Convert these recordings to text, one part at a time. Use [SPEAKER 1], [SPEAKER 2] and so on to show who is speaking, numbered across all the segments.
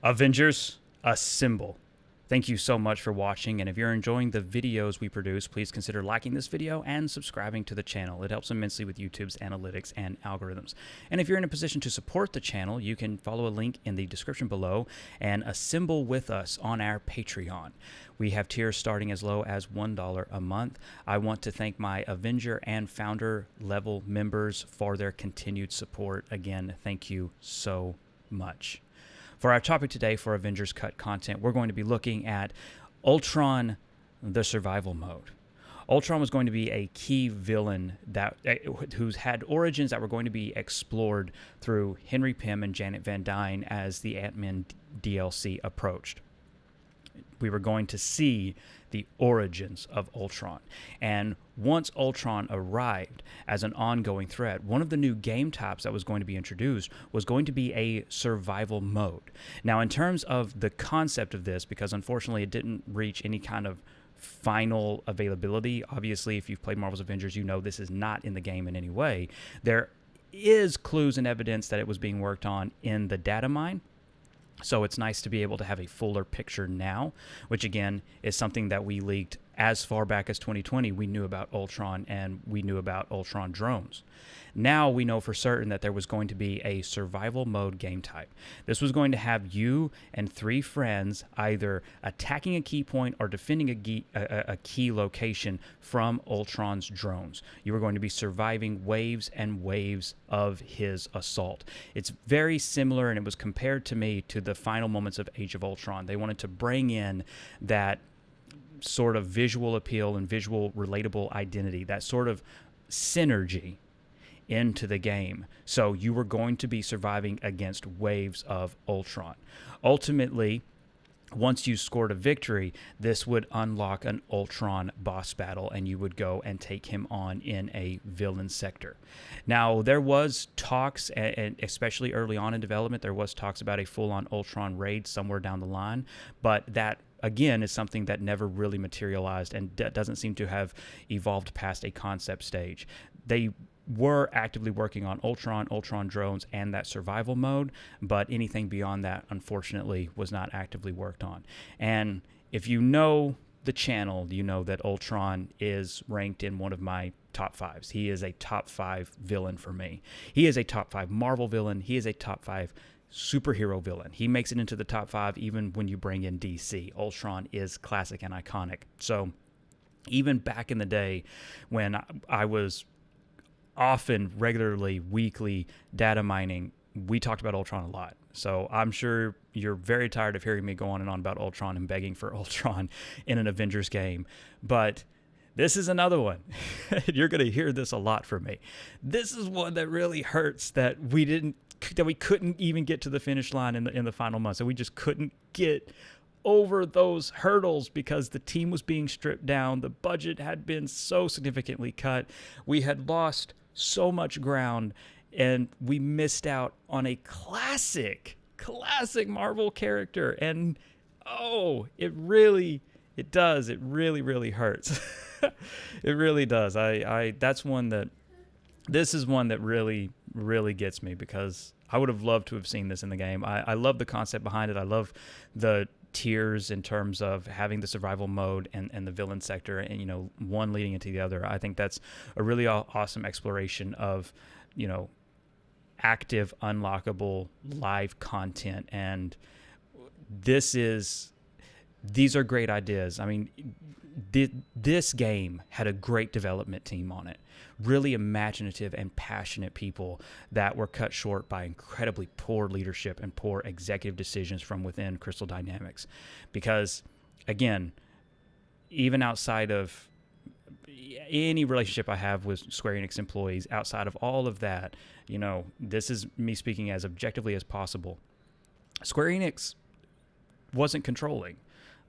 [SPEAKER 1] Avengers, assemble. Thank you so much for watching, and if you're enjoying the videos we produce, please consider liking this video and subscribing to the channel. It helps immensely with YouTube's analytics and algorithms. And if you're in a position to support the channel, you can follow a link in the description below and assemble with us on our Patreon. We have tiers starting as low as $1 a month. I want to thank my Avenger and Founder level members for their continued support. Again, thank you so much. For our topic today for Avengers Cut content, we're going to be looking at Ultron, the survival mode. Ultron was going to be a key villain that who's had origins that were going to be explored through Henry Pym and Janet Van Dyne as the Ant-Man DLC approached. We were going to see the origins of Ultron. And once Ultron arrived as an ongoing threat, one of the new game types that was going to be introduced was going to be a survival mode. Now, in terms of the concept of this, because unfortunately it didn't reach any kind of final availability, obviously if you've played Marvel's Avengers, you know this is not in the game in any way. There is clues and evidence that it was being worked on in the data mine. So it's nice to be able to have a fuller picture now, which again is something that we leaked as far back as 2020. We knew about Ultron and we knew about Ultron drones. Now we know for certain that there was going to be a survival mode game type. This was going to have you and 3 friends either attacking a key point or defending a key location from Ultron's drones. You were going to be surviving waves and waves of his assault. It's very similar, and it was compared to me to the final moments of Age of Ultron. They wanted to bring in that sort of visual appeal and visual relatable identity, that sort of synergy into the game. So you were going to be surviving against waves of Ultron. Ultimately, once you scored a victory, this would unlock an Ultron boss battle, and you would go and take him on in a villain sector. Now, there was talks, and especially early on in development, there was talks about a full-on Ultron raid somewhere down the line, but that again is something that never really materialized and doesn't seem to have evolved past a concept stage. They were actively working on Ultron drones, and that survival mode, but anything beyond that, unfortunately, was not actively worked on. And if you know the channel, you know that Ultron is ranked in one of my top 5s. He is a top 5 villain for me. He is a top 5 Marvel villain. He is a top 5 superhero villain. He makes it into the top 5 even when you bring in DC. Ultron is classic and iconic. So even back in the day when I was often regularly weekly data mining, we talked about Ultron a lot. So I'm sure you're very tired of hearing me go on and on about Ultron and begging for Ultron in an Avengers game, but this is another one. You're going to hear this a lot from me. This is one that really hurts that we couldn't even get to the finish line in the final month. So we just couldn't get over those hurdles because the team was being stripped down. The budget had been so significantly cut. We had lost so much ground, and we missed out on a classic Marvel character. And it really hurts. It really does. This is one that really gets me, because I would have loved to have seen this in the game. I love the concept behind it. I love the tiers in terms of having the survival mode and the villain sector, and one leading into the other. I think that's a really awesome exploration of active unlockable live content, and these are great ideas. I mean, this game had a great development team on it, really imaginative and passionate people that were cut short by incredibly poor leadership and poor executive decisions from within Crystal Dynamics. Because again, even outside of any relationship I have with Square Enix employees, outside of all of that, this is me speaking as objectively as possible. Square Enix wasn't controlling.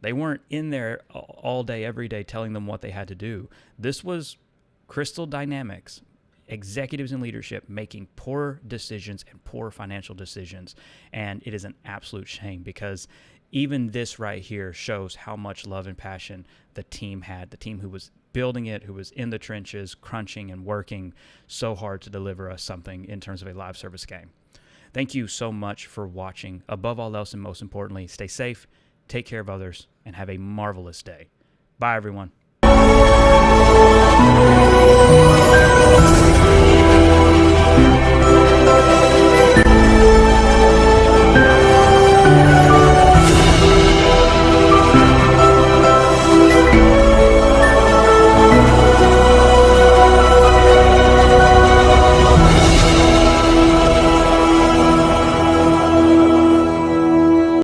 [SPEAKER 1] They weren't in there all day, every day, telling them what they had to do. This was Crystal Dynamics, executives in leadership, making poor decisions and poor financial decisions. And it is an absolute shame, because even this right here shows how much love and passion the team had. The team who was building it, who was in the trenches, crunching and working so hard to deliver us something in terms of a live service game. Thank you so much for watching. Above all else and most importantly, stay safe, take care of others, and have a marvelous day. Bye, everyone.